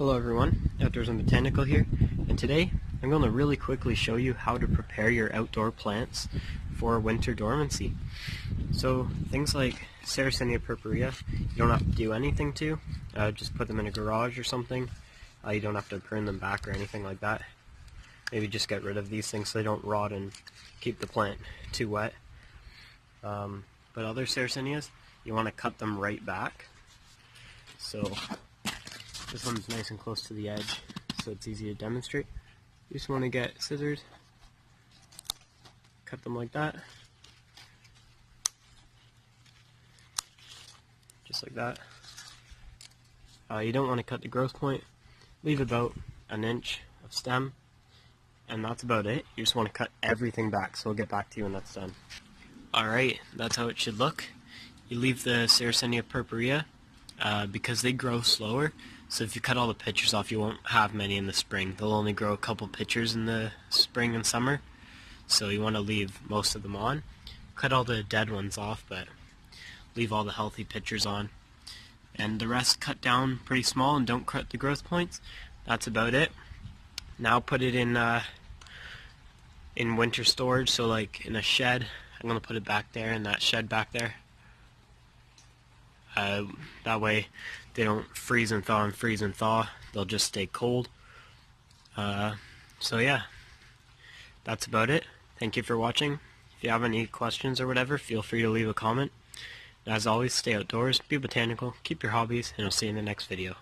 Hello everyone, Outdoors and Botanical here, and today I'm going to really quickly show you how to prepare your outdoor plants for winter dormancy. So things like Sarracenia purpurea, you don't have to do anything to, just put them in a garage or something. You don't have to prune them back or anything like that. Maybe just get rid of these things so they don't rot and keep the plant too wet. But other Sarracenias, you want to cut them right back. So this one's nice and close to the edge, so it's easy to demonstrate. You just want to get scissors, cut them like that, just like that. You don't want to cut the growth point, leave about an inch of stem, and that's about it. You just want to cut everything back, so we'll get back to you when that's done. Alright, that's how it should look. You leave the Sarracenia purpurea because they grow slower. So if you cut all the pitchers off, you won't have many in the spring. They'll only grow a couple pitchers in the spring and summer. So you want to leave most of them on. Cut all the dead ones off, but leave all the healthy pitchers on. And the rest cut down pretty small and don't cut the growth points. That's about it. Now put it in winter storage, so like in a shed. I'm going to put it back there in that shed back there. That way they don't freeze and thaw and freeze and thaw. They'll just stay cold. So yeah, that's about it. Thank you for watching. If you have any questions or whatever, feel free to leave a comment. And as always, stay outdoors, be botanical, keep your hobbies, and I'll see you in the next video.